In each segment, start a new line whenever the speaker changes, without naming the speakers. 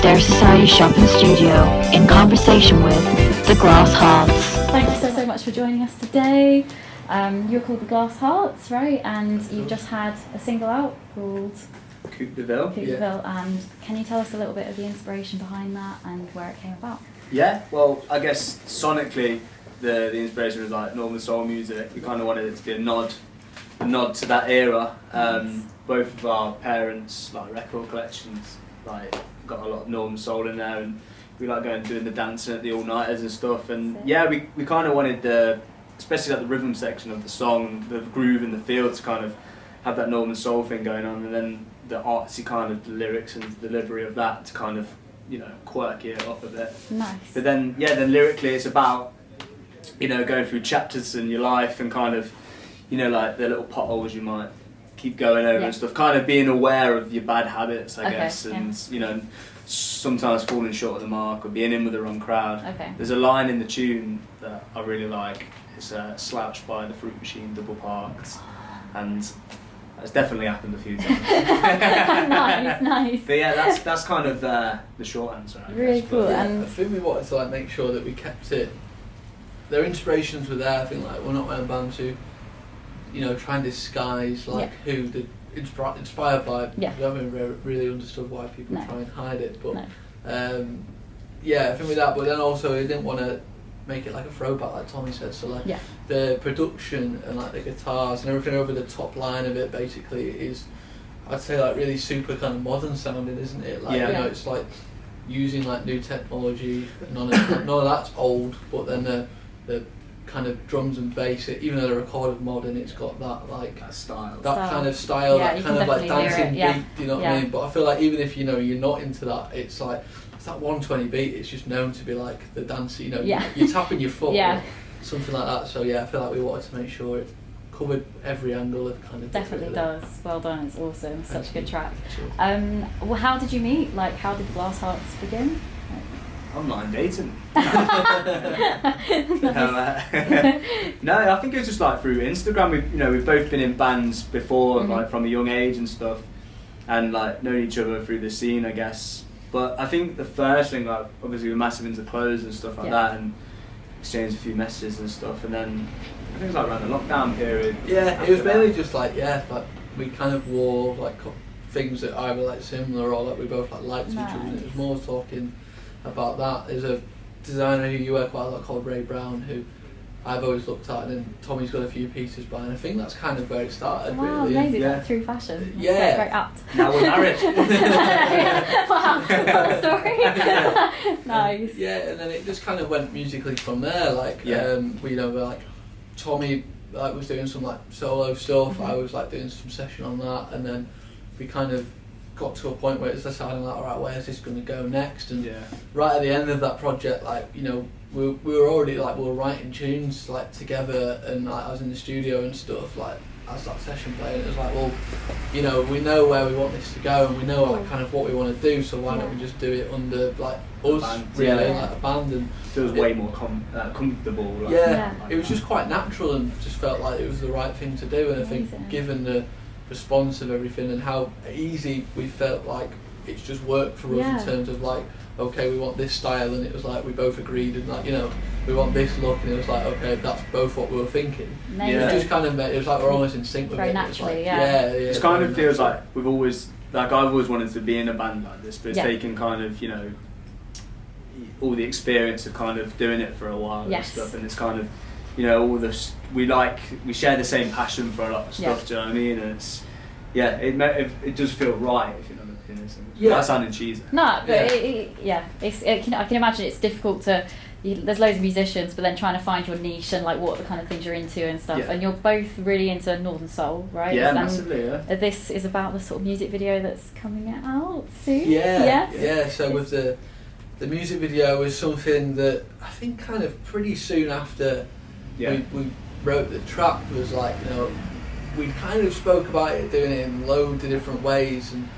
their Society Shopping Studio in conversation with the Glass Hearts.
Thank you so much for joining us today. You're called the Glass Hearts, right? And you've just had a single out called
Coupe deVille.
deVille. And can you tell us a little bit of the inspiration behind that and where it came about?
Yeah, well, I guess sonically the inspiration was like northern soul music. We kind of wanted it to be a nod to that era. Both of our parents' like record collections like got a lot of northern soul in there, and we like going and doing the dancing at the all-nighters and stuff. And yeah, we kind of wanted especially like the rhythm section of the song, the groove and the feel to kind of have that northern soul thing going on, and then the artsy kind of lyrics and delivery of that to kind of, you know, quirky it up a bit.
Nice.
But then lyrically it's about, you know, going through chapters in your life and kind of, you know, like the little potholes you might keep going over and stuff, kind of being aware of your bad habits, I guess, and you know, sometimes falling short of the mark or being in with the wrong crowd.
Okay.
There's a line in the tune that I really like. It's slouched by the fruit machine, double parked, and that's definitely happened a few times.
Nice.
But yeah, that's kind of the short answer, I
really
guess.
cool.
Yeah,
And
I think we wanted to like make sure that we kept it. Their inspirations were there. I think like we're not one of the bands who, you know, try and disguise like who the inspired by.
Yeah.
We haven't really understood why people try and hide it, but
no.
I think with that. But then also we didn't want to make it like a throwback, like Tommy said. So like the production and like the guitars and everything over the top line of it basically is, I'd say, like really super kind of modern sounding, isn't it? Like you know, it's like using like new technology. None of that's old, but then the kind of drums and bass, even though they're recorded modern, it's got that like
that style,
kind of style, that kind of like dancing beat. Do you know what I mean? But I feel like even if you know you're not into that, it's like it's that 120 beat. It's just known to be like the dance. You know, you're tapping your foot, or something like that. So yeah, I feel like we wanted to make sure it covered every angle of kind of.
Definitely does. Well done. It's awesome. Such a good track. Well, how did you meet? Like, how did the Glass Hearts begin?
Online dating. No, I think it was just like through Instagram. We've both been in bands before, like from a young age and stuff, and like known each other through the scene, I guess. But I think the first thing, like obviously we're massive into clothes and stuff like that, and exchanged a few messages and stuff, and then I think it was like around the lockdown period.
Yeah, it was mainly just like like we kind of wore like things that either like similar or like we both like liked each other. And it was more talking about that. There's a designer who you work with a lot called Ray Brown, who I've always looked at, and then Tommy's got a few pieces by, and I think that's kind of where it started.
Wow,
really.
amazing! Like, through fashion. That's very apt.
Now we're married.
Wow, what a story. Nice.
Yeah, and then it just kind of went musically from there. Like, we like Tommy like was doing some like solo stuff. I was like doing some session on that, and then we kind of got to a point where it's deciding like, alright, where's this going to go next? And right at the end of that project, like, you know, we were already like, we were writing tunes like together, and like I was in the studio and stuff like as that session played, and it was like, well, you know, we know where we want this to go, and we know like kind of what we want to do, so why don't we just do it under like us,
band,
really, like a band, and
feels way more comfortable. Like,
it was just quite natural and just felt like it was the right thing to do, and I think given the response of everything and how easy we felt like it's just worked for us in terms of like, okay, we want this style, and it was like we both agreed, and like, you know, we want this look, and it was like, okay, that's both what we were thinking. It just kind of it was like we're almost in sync with
very
it.
naturally,
it kind of feels like we've always, like I've always wanted to be in a band like this, but it's taken kind of, you know, all the experience of kind of doing it for a while and stuff, and it's kind of, you know, all this, we share the same passion for a lot of stuff, do you know what I mean? And it's, it does feel right, if you know what I mean. That sounded cheesy.
No, but I can imagine it's difficult to, there's loads of musicians, but then trying to find your niche and like what the kind of things you're into and stuff, and you're both really into Northern Soul, right?
Yeah,
and
massively,
this is about the sort of music video that's coming out soon.
So with the music video was something that I think kind of pretty soon after we wrote the track was like, you know, we kind of spoke about it, doing it in loads of different ways, and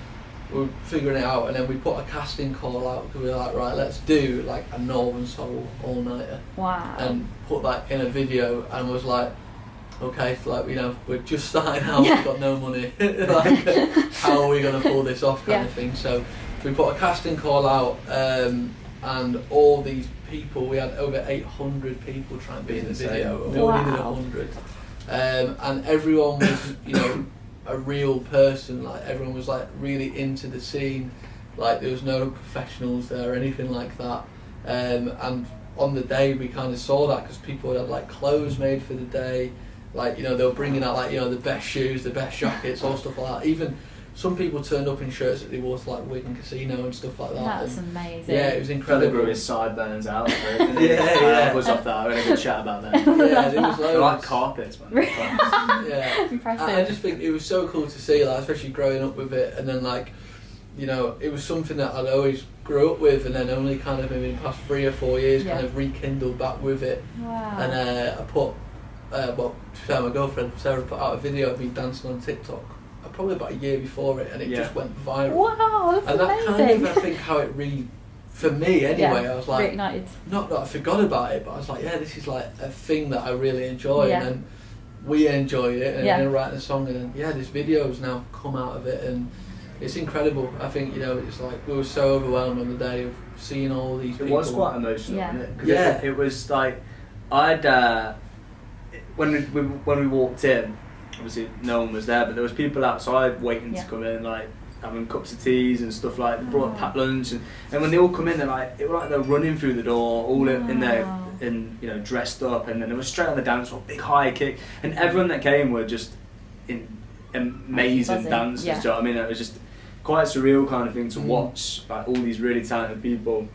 we were figuring it out, and then we put a casting call out because we were like, right, let's do like a Northern Soul all-nighter.
Wow.
And put that in a video, and was like, okay, like, you know, we're just starting out, we've got no money, like, how are we going to pull this off kind of thing. So we put a casting call out, and all these people, we had over 800 people try and be in the video, and we only needed 100. And everyone was, you know, a real person, like everyone was like really into the scene, like there was no professionals there or anything like that. And on the day we kind of saw that because people had like clothes made for the day, like, you know, they were bringing out like, you know, the best shoes, the best jackets, all stuff like that. Even some people turned up in shirts that they wore to like Wigan Casino and stuff like that.
That's amazing.
Yeah, it was incredible.
Grew his sideburns out. I was off that. I had a good chat about them.
Yeah, it was loads.
Like carpets, man.
Yeah,
impressive.
I just think it was so cool to see, like, especially growing up with it, and then like, you know, it was something that I'd always grew up with, and then only kind of maybe in the past 3 or 4 years kind of rekindled back with it.
Wow.
And I put, well, to be fair, my girlfriend Sarah put out a video of me dancing on TikTok probably about a year before it, and it just went viral.
Wow, that's
and
amazing.
that kind of, I think, how it for me anyway, I was like,
reignited.
Not that I forgot about it, but I was like, yeah, this is like a thing that I really enjoy, and then we enjoyed it, and then writing a song, and then this video's now come out of it, and it's incredible. I think, you know, it's like we were so overwhelmed on the day of seeing all these people.
It was quite emotional, wasn't it? 'Cause it was like, when we walked in, obviously no one was there, but there was people outside waiting to come in, like having cups of teas and stuff, like they brought packed lunch, and when they all come in, it was like they're running through the door, all in their, you know, dressed up, and then they were straight on the dance floor, big high kick, and everyone that came were just amazing dancers. Do you know what I mean? It was just quite a surreal kind of thing to watch, like all these really talented people.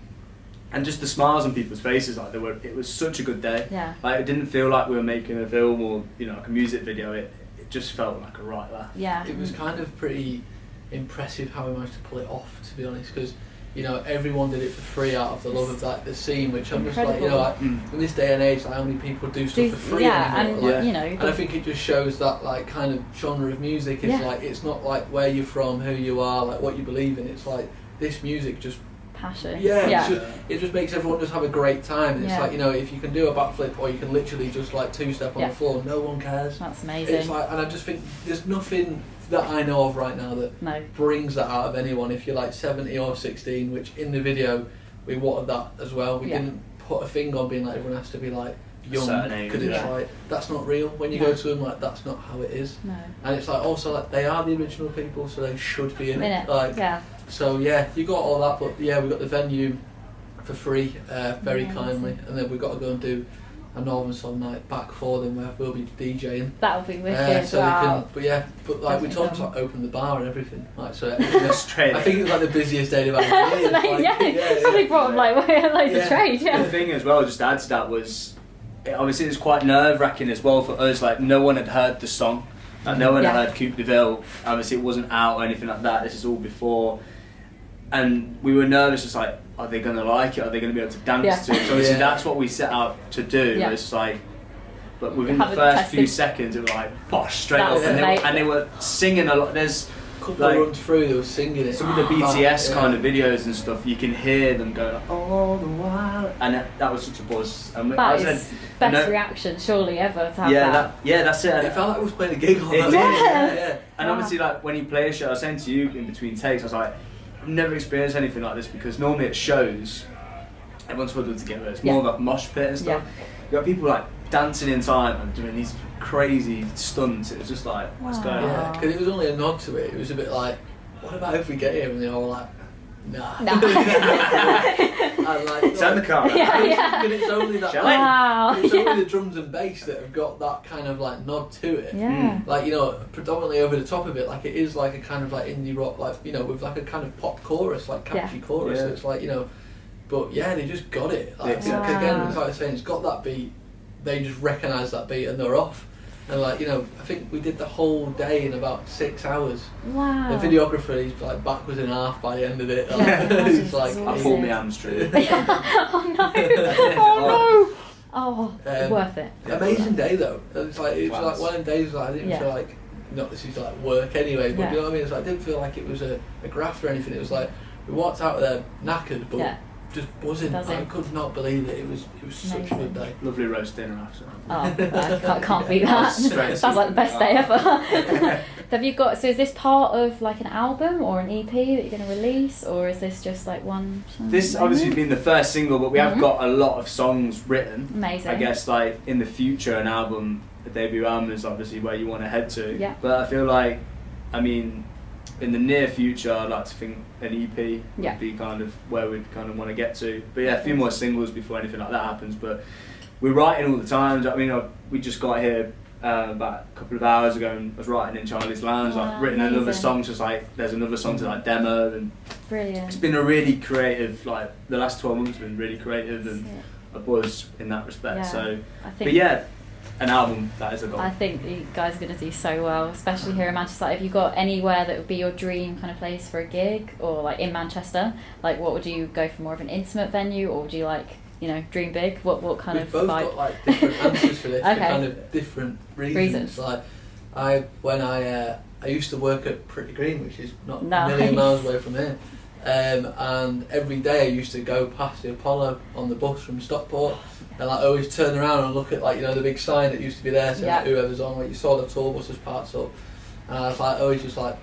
And just the smiles on people's faces, like it was such a good day. Yeah. Like it didn't feel like we were making a film or, you know, like a music video. It just felt like a right laugh. Yeah.
It was kind of pretty impressive how we managed to pull it off, to be honest, because, you know, everyone did it for free out of the love of like the scene, which I'm just like, you know, like, in this day and age, like how many people do stuff for free anymore?
And you know,
and I think it just shows that like kind of genre of music is like, it's not like where you're from, who you are, like what you believe in. It's like this music just passion. It just makes everyone just have a great time. And it's like, you know, if you can do a backflip or you can literally just like two-step on the floor, no one cares.
That's amazing.
It's like, and I just think there's nothing that I know of right now that brings that out of anyone. If you're like 70 or 16, which in the video we wanted that as well. We didn't put a thing on being like everyone has to be like young, because it's like that's not real. When you go to them, like that's not how it is. No. And it's like also like they are the original people, so they should be in it. Like so you got all that, but we got the venue for free, very kindly, and then we've got to go and do a Northern Soul night back for them where we'll be DJing.
That'll be wicked.
So they can, but like we told them to like, open the bar and everything. Like so, straight. I think it was like the busiest day of our year.
That's amazing. Somebody brought like loads of trade. Yeah.
The thing as well, just to add to that, was obviously it was quite nerve-wracking as well for us. Like no one had heard the song. Like no one had heard Coupe, deVille. Obviously it wasn't out or anything like that. This is all before. And we were nervous, just like, are they going to like it? Are they going to be able to dance to it? So obviously that's what we set out to do. Yeah. It's like, but within the first few seconds, it was like, bosh, straight up. And they were singing a lot. There's
a couple of runs through, they were singing it.
Some of the BTS kind of videos and stuff, you can hear them go like, all the while. And that was such a buzz. And
that is best reaction, surely, ever to have that.
That's it.
It felt like I was playing a gig on that.
Yeah.
And obviously, like, when you play a show, I was saying to you in between takes, I was like, I've never experienced anything like this, because normally at shows, everyone's huddled together. It's more of a mosh pit and stuff. You got people like dancing in time and doing these crazy stunts. It was just like, what's going on?
Yeah, because it was only a nod to it. It was a bit like, what about if we get here? And they all were like, nah.
And like, it's in the car.
But it's only that. It's only the drums and bass that have got that kind of like nod to it.
Yeah.
Like, you know, predominantly over the top of it, like it is like a kind of like indie rock, like, you know, with like a kind of pop chorus, like catchy chorus. So it's like, you know, but they just got it. Like, again, it's like I was saying, it's got that beat. They just recognise that beat and they're off. And like, you know, I think we did the whole day in about 6 hours.
Wow.
The videographer, he's like back was in half by the end of it. He's like,
I pulled my hamstring.
Oh no! Oh no! Worth it.
Amazing day though. It's like like one of the days like I didn't feel like, not this is like work anyway, but you know what I mean? It's like I didn't feel like it was a graft or anything. It was like we walked out of there knackered, but just buzzing. I could not believe it. It was such a good day.
Lovely roast dinner after.
Oh, I can't beat that. Sounds like the best day ever. Have you got? So is this part of like an album or an EP that you're going to release, or is this just like one song?
This obviously been the first single, but we have got a lot of songs written.
Amazing.
I guess like in the future, an album, a debut album is obviously where you want to head to.
Yeah.
But I feel like, I mean, in the near future, I'd like to think an EP would be kind of where we'd kind of want to get to. But yeah, a few more singles before anything like that happens. But we're writing all the time. I mean, we just got here about a couple of hours ago and was writing in Charlie's Lounge, like written another song, just like there's another song to like demo, and
brilliant.
It's been a really creative, like the last 12 months have been really creative and a buzz in that respect. So, but yeah, an album, that is a goal.
I think you guys are going to do so well, especially here in Manchester. Like, have you got anywhere that would be your dream kind of place for a gig, or like in Manchester? Like, what would you go for, more of an intimate venue, or would you like, you know, dream big? What kind of vibe?
We've both got like different answers for this, for kind of different reasons. Like, I used to work at Pretty Green, which is not a million miles away from here. And every day I used to go past the Apollo on the bus from Stockport, and like always turn around and look at like, you know, the big sign that used to be there, so like, whoever's on, like you saw the tour buses parked up, and I was like always just like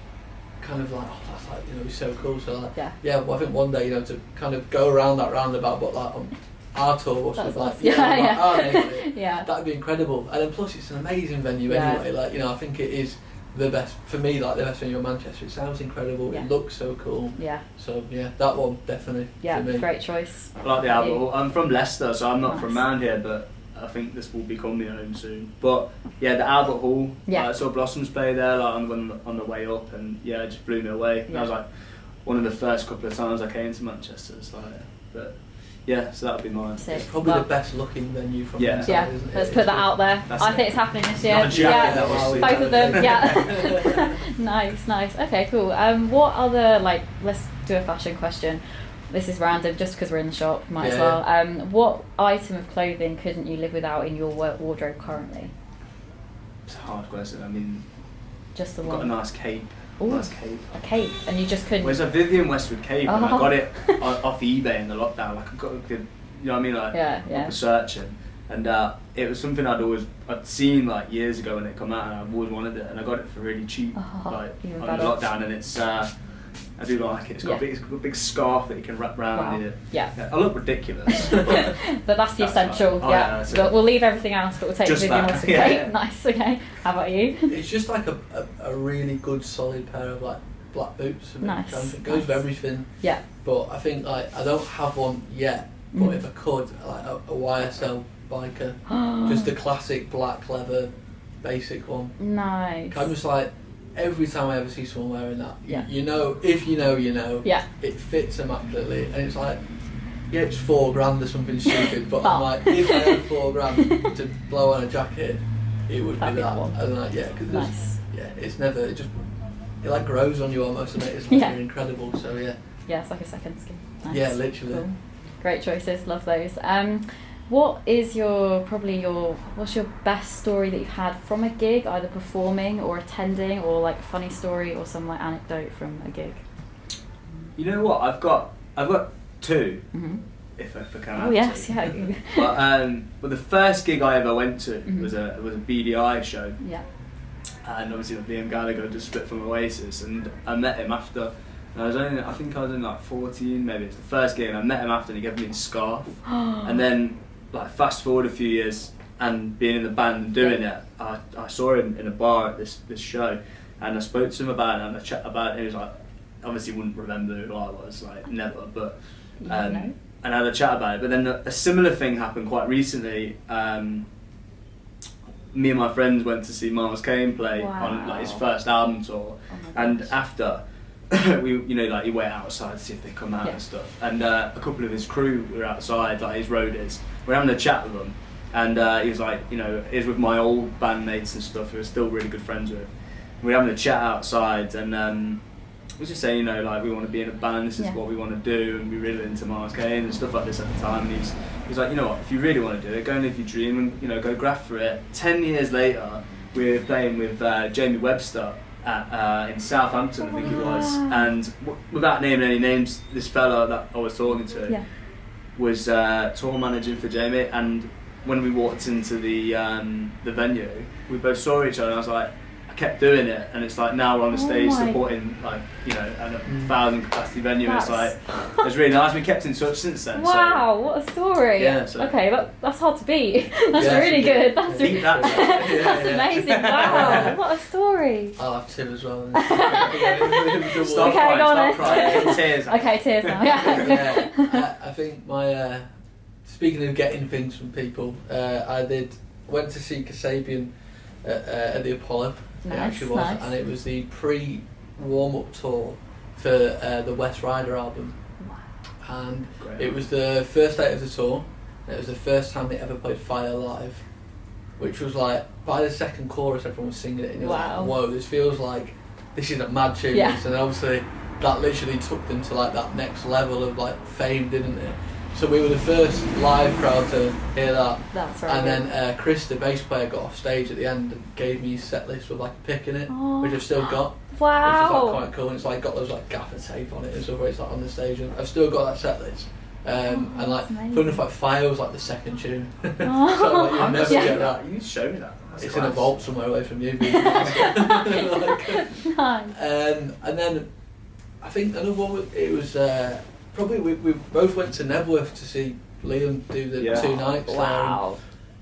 kind of like, oh, that's like, you know, it's so cool. So like, well, I think one day, you know, to kind of go around that roundabout, but like on our tour bus, like that'd be incredible. And then plus it's an amazing venue anyway. Like, you know, I think it is the best for me, like the best venue in Manchester. It sounds incredible. It looks so cool. So that one definitely. For me.
Great choice.
I like the Albert Hall. I'm from Leicester, so I'm not from around here, but I think this will become my home soon. But yeah, the Albert Hall. I saw Blossoms play there like on the way up, and it just blew me away. That was like one of the first couple of times I came to Manchester. It's like, but. Yeah, so that would be mine.
It's probably the best looking venue from inside, isn't it?
Let's put that out there. I think it's happening this year. Both of them. Nice. Okay, cool. What other, like, let's do a fashion question. This is random, just because we're in the shop, might as well. What item of clothing couldn't you live without in your wardrobe currently?
It's a hard question. I mean,
just the
I've
one.
got a nice cape.
Ooh,
nice cape.
A cape, and you just couldn't.
Well, it's a Vivienne Westwood cape, and I got it off eBay in the lockdown. Like I got a good, you know what I mean? Like I was searching, and it was something I'd seen like years ago when it come out, and I've always wanted it, and I got it for really cheap, like on the lockdown, and it's. I do like it. It's got a big scarf that you can wrap around it. I look ridiculous.
But that's the essential. But we'll leave everything else, but we'll take the Vivienne Westwood cape. Nice, okay. How about you?
It's just like a really good solid pair of like black boots.
Nice.
It goes with everything. Yeah. But I think like I don't have one yet, but if I could, like a YSL biker, just a classic black leather basic one.
Nice.
I'm just like, every time I ever see someone wearing that, you know, if you know, you know, it fits immaculately, and it's like, it's $4,000 or something stupid, but I'm like, if I had $4,000 to blow on a jacket, it would be that. And like, because it's never, it like grows on you almost, and it's like incredible. So
it's like a second skin. Nice.
Yeah, literally.
Cool. Great choices, love those. What is what's your best story that you've had from a gig, either performing or attending, or like a funny story or some like anecdote from a gig?
You know what? I've got two. If I can.
Oh yes, yeah.
But the first gig I ever went to was a BDI show.
Yeah.
And obviously Liam Gallagher just split from Oasis, and I met him after. And I think I was in like 14, maybe it's the first gig, and I met him after, and he gave me a scarf. And then, like, fast forward a few years and being in the band and doing it, I saw him in a bar at this show, and I spoke to him about it, and I chat about it, and he was like, obviously wouldn't remember who I was, like, never, but and I had a chat about it. But then a similar thing happened quite recently. Me and my friends went to see Miles Kane play on like his first album tour, and after we, you know, like he went outside to see if they come out and stuff, and a couple of his crew were outside, like his roadies. We're having a chat with them, and he was like, you know, he was with my old bandmates and stuff who we're still really good friends with. We were having a chat outside, and we were just saying, you know, like we want to be in a band, this is what we want to do, and we're really into Miles Kane and stuff like this at the time. And he's like, you know what, if you really want to do it, go and live your dream, and you know, go graft for it. 10 years later, we were playing with Jamie Webster in Southampton, I think it was, and without naming any names, this fella that I was talking to, was tour managing for Jamie, and when we walked into the venue, we both saw each other, and I was like, I kept doing it, and it's like now we're on the stage supporting, like, you know, a 1,000 capacity venue, and it's like, it's really nice. We kept in touch since then.
Wow,
so.
what a story.
Yeah, so.
Okay, that's hard to beat. That's really good. That's amazing. Wow, what a story.
I'll have two as well.
Stop crying. Tears.
Okay, tears now. Yeah.
I think my speaking of getting things from people, I went to see Kasabian at the Apollo.
Nice,
it actually was,
nice.
And it was the pre-warm-up tour for the West Rider album.
Wow.
And
Great.
it was the first date of the tour. And it was the first time they ever played Fire live, which was like, by the second chorus everyone was singing it, and you're
Wow.
like, whoa, this feels like this is a mad tune.
Yeah.
And obviously that literally took them to like that next level of like fame, didn't it? So we were the first live crowd to hear that.
That's right.
And then Chris, the bass player, got off stage at the end and gave me his set list with like a pick in it, which I've still got.
Wow.
Which is like quite cool. And it's like got those like gaffer tape on it and stuff where it's like on the stage, and I've still got that set list. And like, funny enough, like Fire was like the second tune. So like, you'll never get that.
You need to show me that.
It's in a vault somewhere away from you. Like,
Nice.
and then I think another one, it was probably we both went to Nebworth to see Liam do the 2 nights there.
Wow.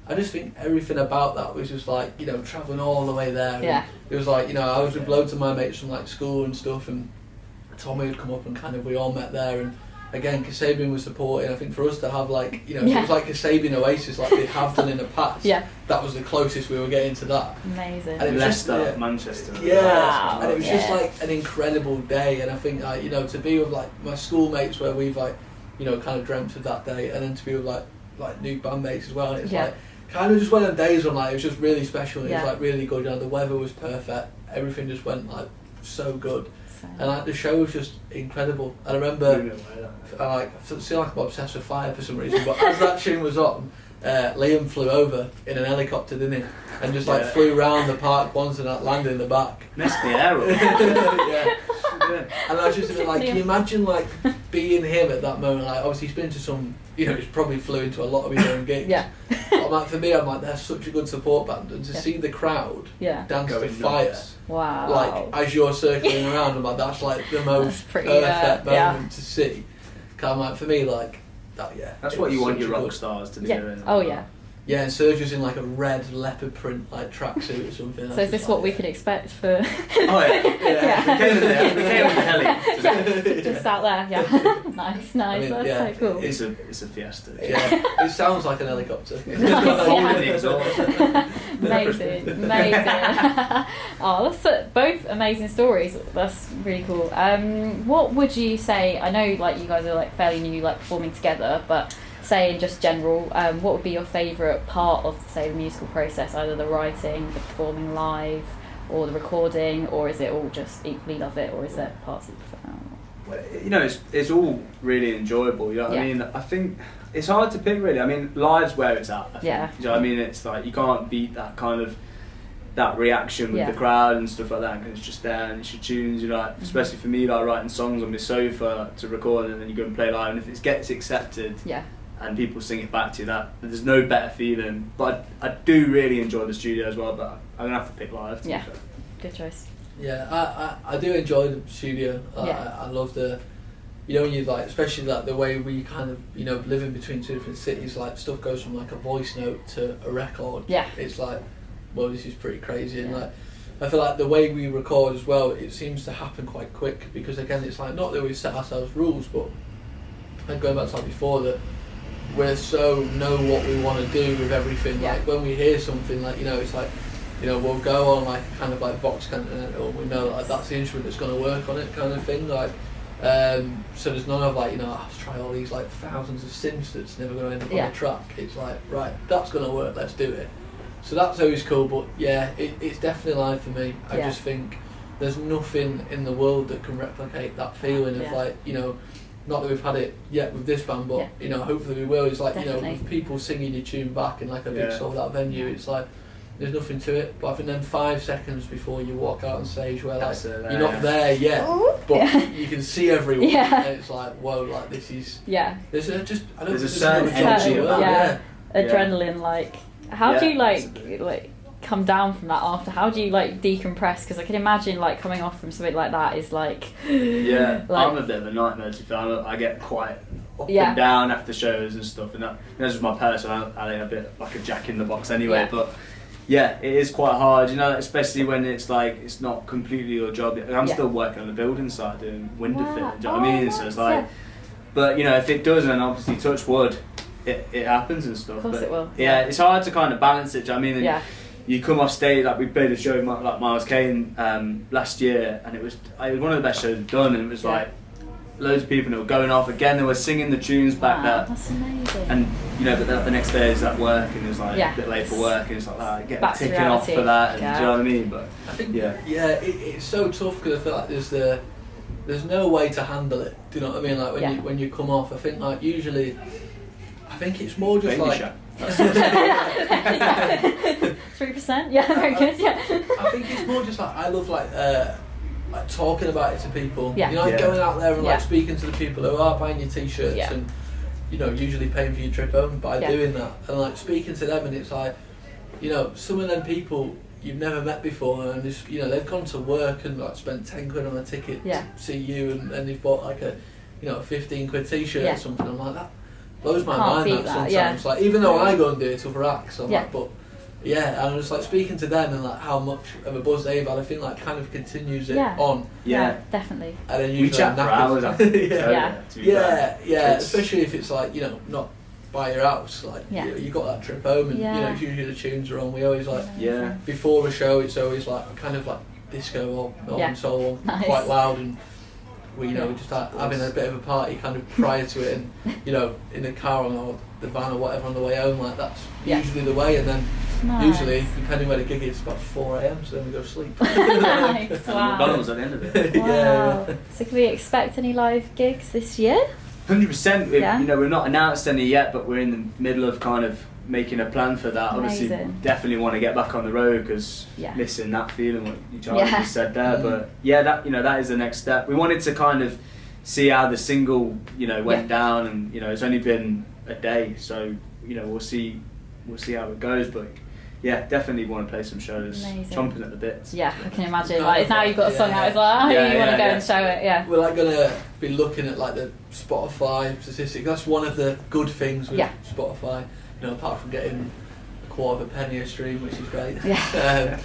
I just think everything about that was just like, you know, travelling all the way there.
Yeah.
And it was like, you know, I was with loads of my mates from like school and stuff, and Tommy had come up and kind of we all met there, and again Kasabian was supporting. I think for us to have like, you know, it was like Kasabian Oasis like they have done in the past.
Yeah.
That was the closest we were getting to that.
Amazing.
And it was
Leicester,
just,
Manchester.
Yeah,
Wow.
and it was just like an incredible day, and I think you know, to be with like my schoolmates where we've like, you know, kind of dreamt of that day, and then to be with like new bandmates as well, and it's like kind of just one of the days when like it was just really special, and it was like really good, you know, the weather was perfect, everything just went like so good. And like the show was just incredible. I remember, I feel like I'm obsessed with Fire for some reason, but as that tune was on, Liam flew over in an helicopter, didn't he? And just like flew around the park once and landed in the back.
Missed the air up.
Yeah. And I was just like, can you imagine like being him at that moment? Like obviously he's been to some, you know, he's probably flew into a lot of his own gigs.
Yeah.
But like for me, I'm like, they're such a good support band, and to see the crowd dance to Fire.
Wow.
Like as you're circling around, I'm like, that's like the most perfect moment to see. Cause I'm like, for me, like that,
that's what you want your rock stars to be doing.
Oh yeah.
Yeah, and Serge was in like a red leopard print like tracksuit or something.
So is this what we can expect for?
Oh yeah. We came with Kelly.
Just out there, yeah. Nice.
I mean,
that's so cool.
It's a fiesta.
Yeah, it sounds like an helicopter.
Amazing. Oh, that's both amazing stories. That's really cool. What would you say? I know, like you guys are like fairly new, like performing together, but say in just general, what would be your favourite part of, say, the musical process? Either the writing, the performing live, or the recording, or is it all just equally love it, or is there parts you prefer?
Well, you know, it's all really enjoyable. You know what I mean? I think it's hard to pick really. I mean, live's where it's at. I think.
Yeah.
You know what I mean? It's like you can't beat that kind of that reaction with the crowd and stuff like that, because it's just there and it's your tunes. You know, like, especially for me, like writing songs on my sofa to record, and then you go and play live, and if it gets accepted. And people sing it back to you, that there's no better feeling. But I do really enjoy the studio as well, but I'm gonna have to pick live.
Good choice.
Yeah, I do enjoy the studio. I love the, you know, when you like, especially like the way we kind of, you know, living between two different cities, like stuff goes from like a voice note to a record.
Yeah.
It's like, well, this is pretty crazy, and like, I feel like the way we record as well, it seems to happen quite quick, because again, it's like, not that we've set ourselves rules, but like going back to like before, that we're so know what we want to do with everything. Like when we hear something, like, you know, it's like, you know, we'll go on like kind of like Vox Continental, and we know like that's the instrument that's going to work on it, kind of thing. Like, so there's none of like, you know, let's try all these like thousands of synths that's never going to end up on a track. It's like, right, that's going to work, let's do it. So that's always cool. But yeah, it's definitely live for me. I just think there's nothing in the world that can replicate that feeling of like, you know, not that we've had it yet with this band, but you know, hopefully we will. It's like, you know, with people singing your tune back in like a big sold out venue, it's like there's nothing to it. But I think then 5 seconds before you walk out on stage, where like you're not there yet, but you can see everyone.
Yeah.
And it's like, whoa, like this is.
Yeah.
There's a
certain energy about
yeah.
it.
Adrenaline, like, how do you
absolutely.
like come down from that after? How do you like decompress? Because I can imagine like coming off from something like that is like.
Yeah,
like,
I'm a bit of a nightmare to feel. I get quite up
Yeah.
and down after shows and stuff, and that's just my personal. I think a bit like a jack in the box anyway,
Yeah.
but. Yeah, it is quite hard, you know, especially when it's like it's not completely your job. I'm still working on the building side doing window fitting, do you know what I mean? So it's like, but you know, if it doesn't, obviously touch wood, it happens and stuff.
Of course
but
it will.
Yeah, it's hard to kind of balance it, do you know what I mean? And
Yeah.
you come off stage, like we played a show like Miles Kane last year, and it was one of the best shows we've done, and it was like loads of people that were going off again. They were singing the tunes back there.
That's amazing.
And you know, but the next day is at work, and it was like a bit late for work, and it's like get
Back to
ticking off
reality.
for that. And,
Yeah.
do you know what I mean? But
I think
yeah,
it's so tough because I feel like there's no way to handle it. Do you know what I mean? Like when you come off, I think like usually, I think it's more just
baby
like.
shot.
3%. Yeah, very good. Yeah.
I think it's more just like I love like talking about it to people.
Yeah.
You know, like going out there and like
Yeah.
speaking to the people who are buying your t-shirts
Yeah.
and you know usually paying for your trip home by
Yeah.
doing that and like speaking to them, and it's like, you know, some of them people you've never met before, and just, you know, they've gone to work and like spent 10 quid on a ticket
Yeah.
to see you, and they've bought like a, you know, a 15 quid t-shirt
Yeah.
or something. I'm like, that blows my
Can't
mind
beat
that
that,
sometimes.
yeah.
Like even though I go and do it to other acts, I'm
Yeah.
like, but yeah, and I'm just like speaking to them and like how much of a buzz they've had. I think like kind of continues it
Yeah.
on.
Yeah.
Definitely.
And then
We
usually
chat
I'm
for
knackered.
hours after.
yeah.
To be fair.
Yeah,
It's-
especially if it's like, you know, not by your house, like
Yeah.
you got that trip home, and you know,
Yeah.
it's usually the tunes are on. We always like
Yeah.
before a show, it's always like kind of like disco or
Yeah.
and so on,
Nice.
quite loud, and we, you know,
Yeah.
just having a bit of a party kind of prior to it, and you know, in the car or the van or whatever on the way home, like that's
Yeah.
usually the way, and then
Nice.
usually depending where the gig is, it's about 4 a.m. so then we go to sleep.
Nice.
And
Wow.
McDonald's at the end of it.
Wow.
Yeah.
So can we expect any live gigs this year?
100%.
Yeah.
You know, we're not announced any yet, but we're in the middle of kind of making a plan for that.
Amazing.
Obviously, definitely want to get back on the road because
Yeah.
missing that feeling, what you
Yeah.
just said there. But yeah, that, you know, that is the next step. We wanted to kind of see how the single, you know, went down, and you know, it's only been a day, so you know, we'll see how it goes. But yeah, definitely want to play some shows.
Amazing.
Chomping at the bits.
Yeah, I can imagine.
Kind
Like
of
now you've got a song
yeah.
out, it's like, oh,
Yeah,
you want to
yeah,
go
yeah.
and show it, yeah.
We're like gonna be looking at like the Spotify statistics. That's one of the good things with
Yeah.
Spotify. You know, apart from getting a quarter of a penny a stream, which is great.
Yeah.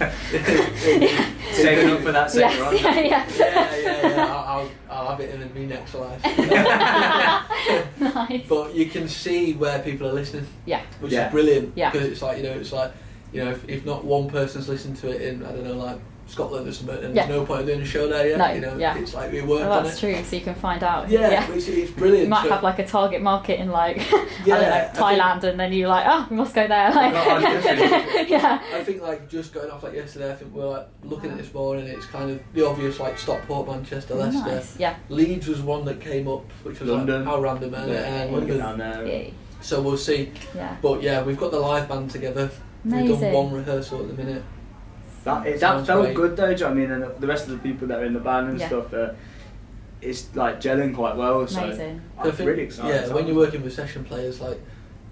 Saving up for that second
Yes,
round.
yeah. I'll have it in me next life.
Nice.
But you can see where people are listening,
Yeah.
which
Yeah.
is brilliant.
Yeah.
Because it's like, you know, if not one person's listened to it in, I don't know, like Scotland or something, and
Yeah.
there's no point in doing a show there yet.
No,
You know,
yeah.
it's like we worked
Well,
on
that's
it.
true, so you can find out.
Yeah, it's brilliant.
You might
So-
have like a target market in like, I don't
Yeah,
know,
I think-
Thailand, and then you're like, oh, we must go there. Like,
No, I'm definitely-
yeah.
I think like just going off like yesterday, I think we're like looking at this morning, it's kind of the obvious like Stockport, Manchester, Leicester.
Nice. Yeah.
Leeds was one that came up, which was
London.
like how random, and
Yeah, we'll get down
London.
there.
Yeah.
So we'll see.
Yeah.
But yeah, we've got the live band together. We've
Amazing.
done one rehearsal at the minute.
That
Sounds
felt
great.
good though, do you know what I mean? And the rest of the people that are in the band and
Yeah.
stuff, it's like gelling quite well. So
Amazing.
I
I'm
think,
really excited.
yeah, when you're working with session players, like,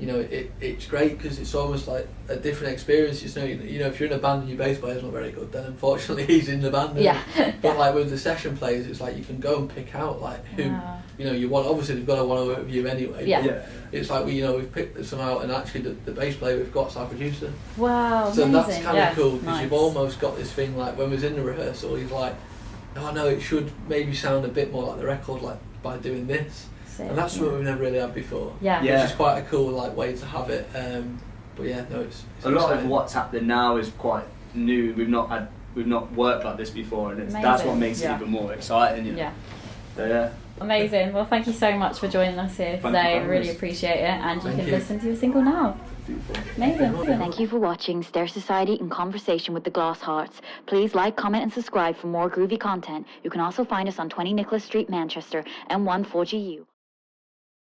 you know, it's great because it's almost like a different experience. You know, if you're in a band and your bass player's not very good, then unfortunately he's in the band. isn't
Yeah.
he? But like with the session players, it's like you can go and pick out like who
Wow.
you know you want. Obviously, they've got to want to work with you anyway.
Yeah.
but
Yeah.
It's like we've picked some out, and actually the bass player we've got is our producer.
Wow.
So
amazing.
that's kind
yeah.
of cool because
Nice.
you've almost got this thing like when we was in the rehearsal, he's like, oh no, it should maybe sound a bit more like the record, like by doing this.
Sick,
And that's
yeah.
what we've never really had before.
Yeah.
Yeah.
Which is quite a cool like way to have it. But yeah, no, it's
A lot of
exciting.
what's happening now is quite new. We've not worked like this before, and that's
Amazing.
what makes
Yeah.
it even more exciting. You know?
Yeah.
So yeah.
Amazing. Well, thank you so much for joining us here
Thank you
today.
for
Really
having us.
appreciate it. And you
Thank
can
you.
listen to your single now. Amazing.
Thank you for watching Stair Society in conversation with the Gloss Hearts. Please like, comment and subscribe for more groovy content. You can also find us on 20 Nicholas Street, Manchester, and 1 4GU.